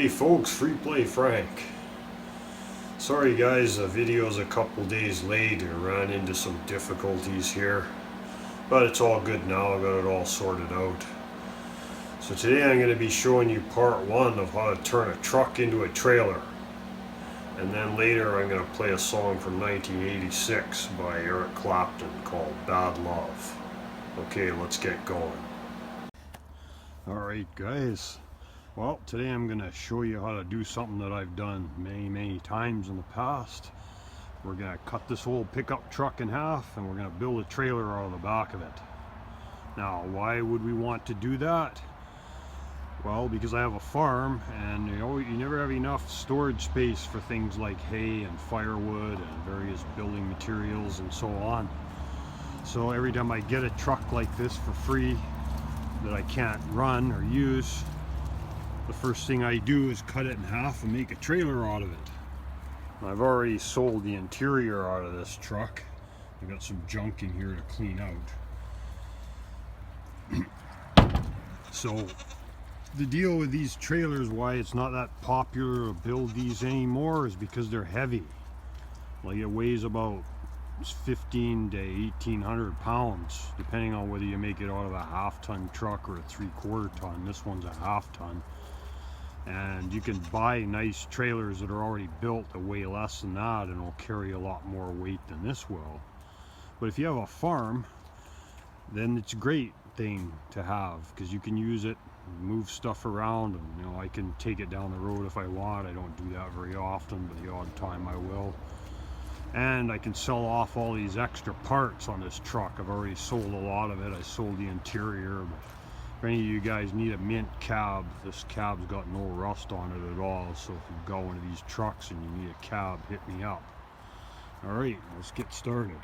Hey folks, Free Play Frank. Sorry guys, the video's a couple days late. I ran into some difficulties here, but it's all good now. I got it all sorted out. So today I'm going to be showing you part one of how to turn a truck into a trailer. And then later I'm going to play a song from 1986 by Eric Clapton called Bad Love. Okay, let's get going. Alright guys. Well, today I'm going to show you how to do something that I've done many times in the past. We're going to cut this old pickup truck in half and we're going to build a trailer out of the back of it. Now, why would we want to do that? Well, because I have a farm and you never have enough storage space for things like hay and firewood and various building materials and so on. So every time I get a truck like this for free that I can't run or use, the first thing I do is cut it in half and make a trailer out of it. I've already sold the interior out of this truck. I've got some junk in here to clean out. So the deal with these trailers, why it's not that popular to build these anymore, is because they're heavy. Like it weighs about 15 to 1800 pounds, depending on whether you make it out of a half-ton truck or a 3/4 ton. This one's a half-ton. And you can buy nice trailers that are already built that weigh less than that and will carry a lot more weight than this will. But if you have a farm, then it's a great thing to have because you can use it, move stuff around, and I can take it down the road if I want. I don't do that very often, but the odd time I will. And I can sell off all these extra parts on this truck. I've already sold a lot of it. I sold the interior, but if any of you guys need a mint cab, this cab's got no rust on it at all. So if you've got one of these trucks and you need a cab, hit me up. Alright, let's get started.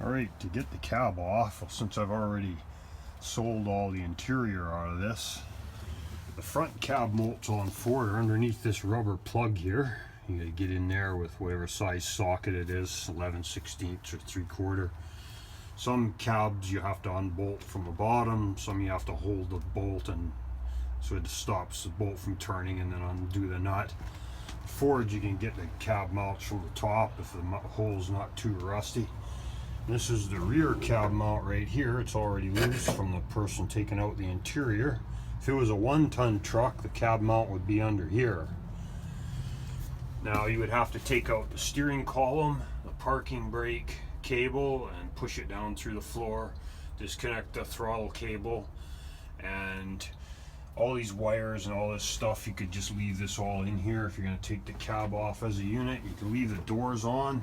Alright, to get the cab off, since I've already sold all the interior out of this, the front cab bolts on forward are underneath this rubber plug here. You gotta get in there with whatever size socket it is, 11/16 or 3/4. Some cabs you have to unbolt from the bottom, some you have to hold the bolt and so it stops the bolt from turning and then undo the nut. Ford, you can get the cab mounts from the top if the hole's not too rusty. This is the rear cab mount right here. It's already loose from the person taking out the interior. If it was a 1-ton truck, the cab mount would be under here. Now you would have to take out the steering column, the parking brake cable, and push it down through the floor, disconnect the throttle cable, and all these wires and all this stuff. You could just leave this all in here. If you're going to take the cab off as a unit, you can leave the doors on.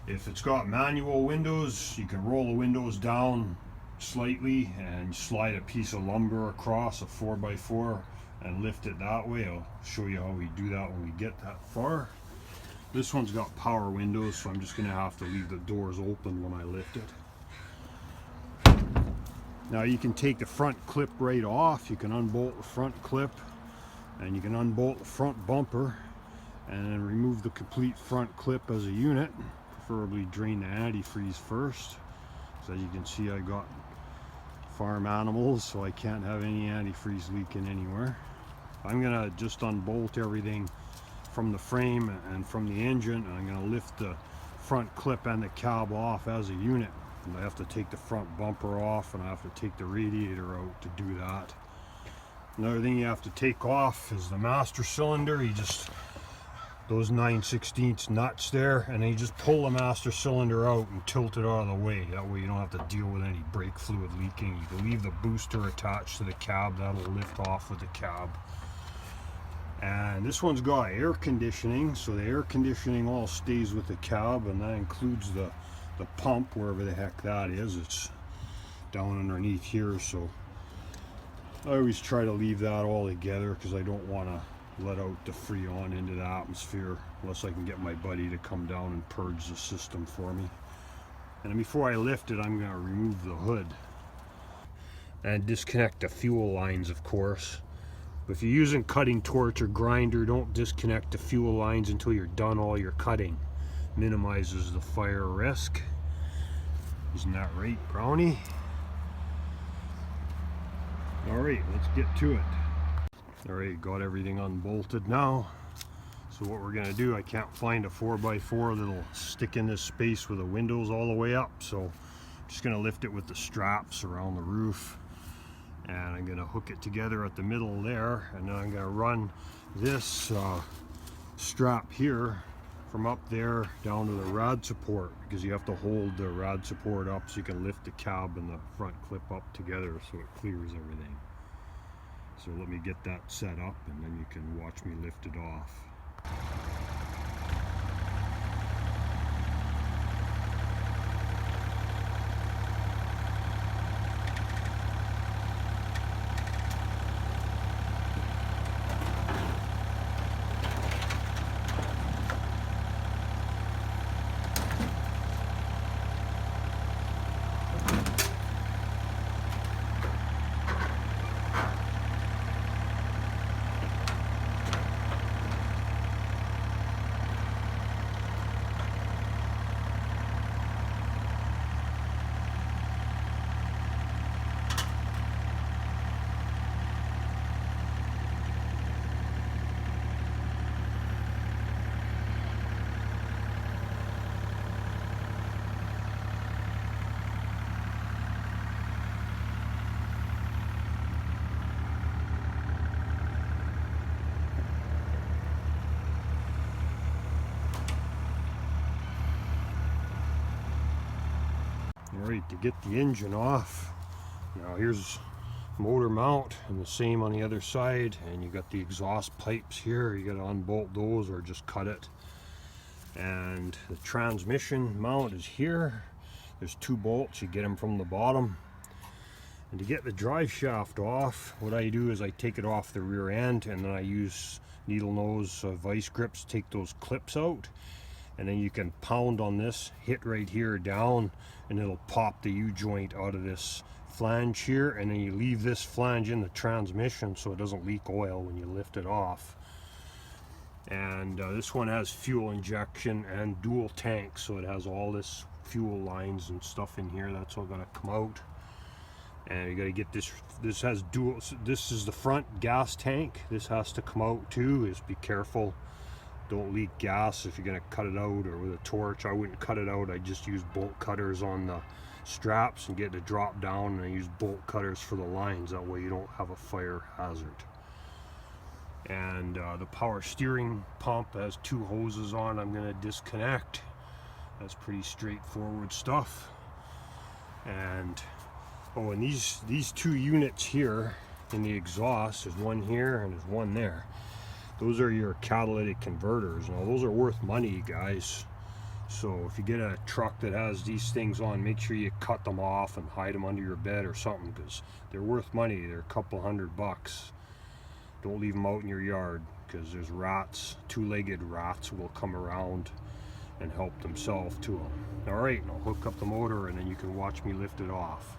If it's got manual windows, you can roll the windows down slightly and slide a piece of lumber across, a 4x4, and lift it that way. I'll show you how we do that when we get that far. This one's got power windows, so I'm just going to have to leave the doors open when I lift it. Now you can take the front clip right off. You can unbolt the front clip and you can unbolt the front bumper and then remove the complete front clip as a unit. Preferably drain the antifreeze first. So as you can see, I got farm animals, so I can't have any antifreeze leaking anywhere. I'm gonna just unbolt everything from the frame and from the engine, and I'm gonna lift the front clip and the cab off as a unit. And I have to take the front bumper off and I have to take the radiator out to do that. Another thing you have to take off is the master cylinder. You just, those 9/16 nuts there, and then you just pull the master cylinder out and tilt it out of the way. That way you don't have to deal with any brake fluid leaking. You can leave the booster attached to the cab. That'll lift off with the cab. And this one's got air conditioning, so the air conditioning all stays with the cab, and that includes the pump, wherever the heck that is. It's down underneath here, so I always try to leave that all together because I don't want to let out the Freon into the atmosphere unless I can get my buddy to come down and purge the system for me. And before I lift it, I'm going to remove the hood and disconnect the fuel lines, of course. If you're using cutting torch or grinder, don't disconnect the fuel lines until you're done all your cutting. Minimizes the fire risk. Isn't that right, Brownie? Alright, let's get to it. Alright, got everything unbolted now. So what we're gonna do, I can't find a 4x4 that'll stick in this space with the windows all the way up, so I'm just gonna lift it with the straps around the roof, and I'm gonna hook it together at the middle there, and then I'm gonna run this strap here from up there down to the rod support, because you have to hold the rod support up so you can lift the cab and the front clip up together so it clears everything. So let me get that set up and then you can watch me lift it off. Alright, to get the engine off, now here's motor mount and the same on the other side, and you got the exhaust pipes here. You got to unbolt those or just cut it. And the transmission mount is here. There's 2 bolts, you get them from the bottom. And to get the drive shaft off, what I do is I take it off the rear end, and then I use needle nose vice grips to take those clips out, and then you can pound on this, hit right here down, and it'll pop the U-joint out of this flange here, and then you leave this flange in the transmission so it doesn't leak oil when you lift it off. And this one has fuel injection and dual tanks, so it has all this fuel lines and stuff in here. That's all gonna come out. And you got to get this has dual, this is the front gas tank. This has to come out too. Is be careful, don't leak gas if you're going to cut it out, or with a torch. I wouldn't cut it out, I just use bolt cutters on the straps and get it to drop down, and I use bolt cutters for the lines. That way you don't have a fire hazard. And the power steering pump has 2 hoses on. I'm going to disconnect. That's pretty straightforward stuff. And oh, and these 2 units here in the exhaust, there's one here and there's one there. Those are your catalytic converters. Now those are worth money, guys. So if you get a truck that has these things on, make sure you cut them off and hide them under your bed or something, because they're worth money. They're a couple $100. Don't leave them out in your yard, because there's rats, 2-legged rats will come around and help themselves to them. All right, I'll hook up the motor and then you can watch me lift it off.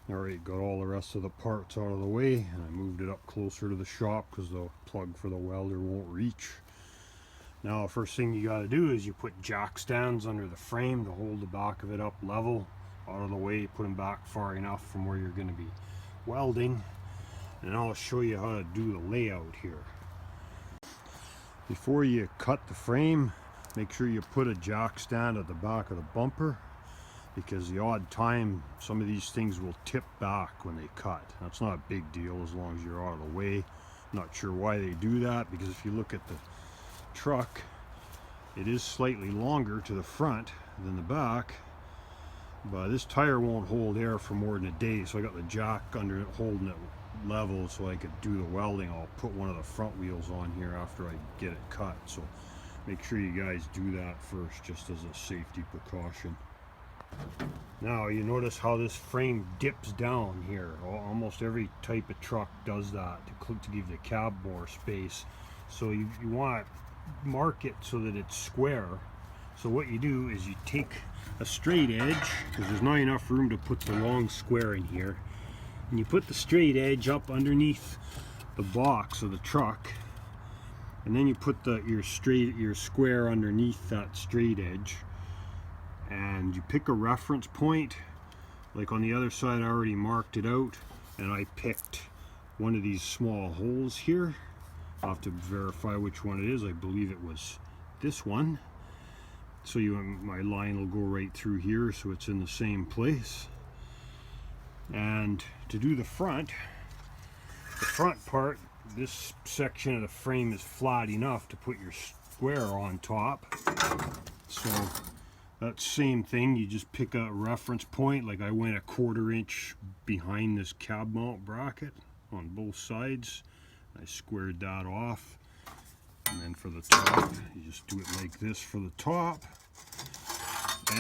Alright, got all the rest of the parts out of the way, and I moved it up closer to the shop because the plug for the welder won't reach. Now the first thing you got to do is you put jack stands under the frame to hold the back of it up level, out of the way, put them back far enough from where you're going to be welding, and I'll show you how to do the layout here. Before you cut the frame, make sure you put a jack stand at the back of the bumper, because the odd time some of these things will tip back when they cut. That's not a big deal as long as you're out of the way. Not sure why they do that, because if you look at the truck, it is slightly longer to the front than the back, but this tire won't hold air for more than a day, so I got the jack under it holding it level so I could do the welding. I'll put one of the front wheels on here after I get it cut, so make sure you guys do that first, just as a safety precaution. Now you notice how this frame dips down here. Almost every type of truck does that to give the cab more space. So you want to mark it so that it's square. So what you do is you take a straight edge, because there's not enough room to put the long square in here, and you put the straight edge up underneath the box of the truck, and then you put your square underneath that straight edge, and you pick a reference point. Like on the other side I already marked it out, and I picked one of these small holes here. I'll have to verify which one it is. I believe it was this one. So my line will go right through here, so it's in the same place. And to do the front part, this section of the frame is flat enough to put your square on top. So that same thing, you just pick a reference point. Like I went 1/4 inch behind this cab mount bracket on both sides. I squared that off, and then for the top, you just do it like this for the top.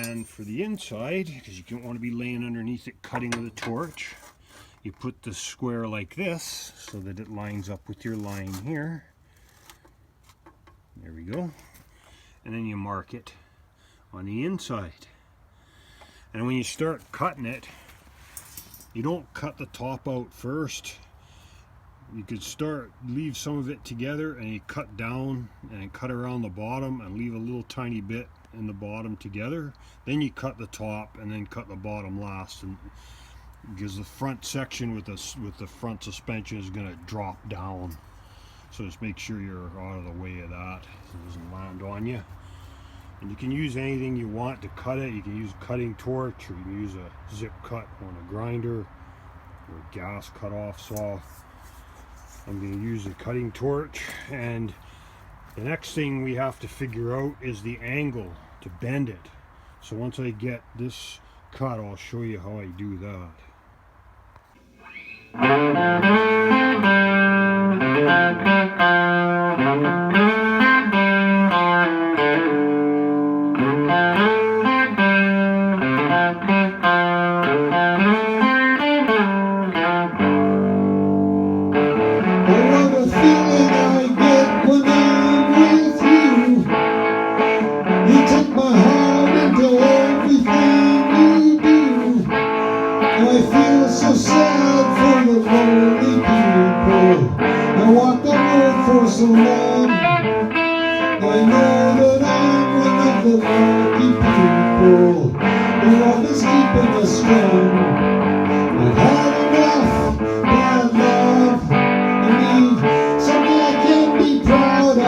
And for the inside, because you don't want to be laying underneath it cutting with a torch, you put the square like this so that it lines up with your line here. There we go. And then you mark it on the inside. And when you start cutting it, you don't cut the top out first. You could leave some of it together, and you cut down and cut around the bottom and leave a little tiny bit in the bottom together. Then you cut the top and then cut the bottom last, and because the front section with the front suspension is going to drop down. So just make sure you're out of the way of that so it doesn't land on you. And you can use anything you want to cut it. You can use a cutting torch, or you can use a zip cut on a grinder, or a gas cut-off saw. I'm going to use a cutting torch, and the next thing we have to figure out is the angle to bend it. So once I get this cut, I'll show you how I do that. So long, I know that I'm one of the lucky people who always keeping us strong. I've had enough bad love. I need something I can be proud of.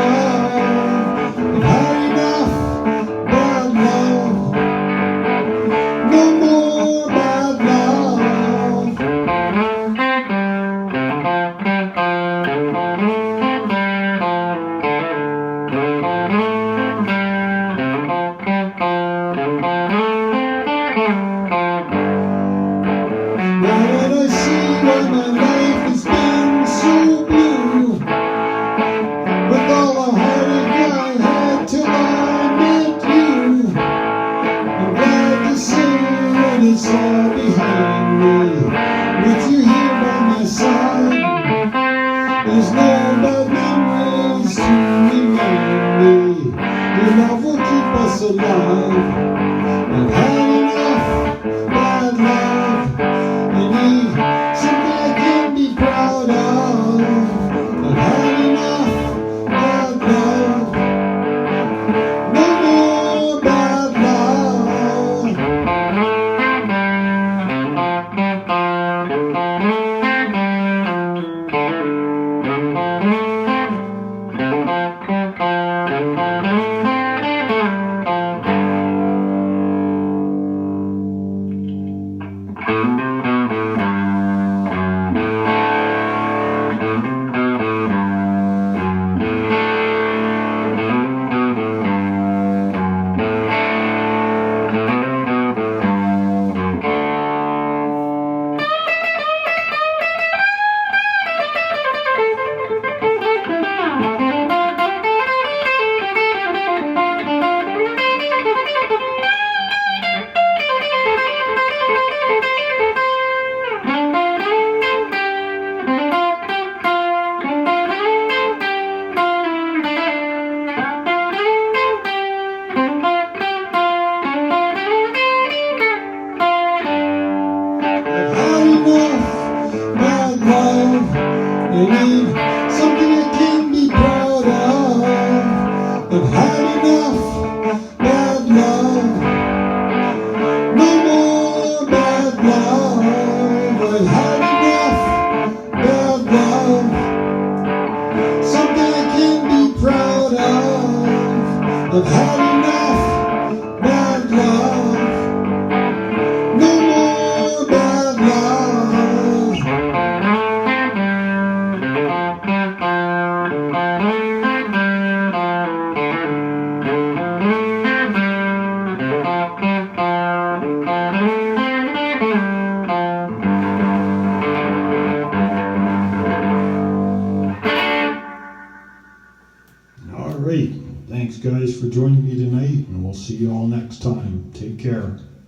I've had enough bad love. No more bad love. I've had enough bad love. No more bad love. All right. Thanks, guys, for joining me tonight, and we'll see you all next time. Take care.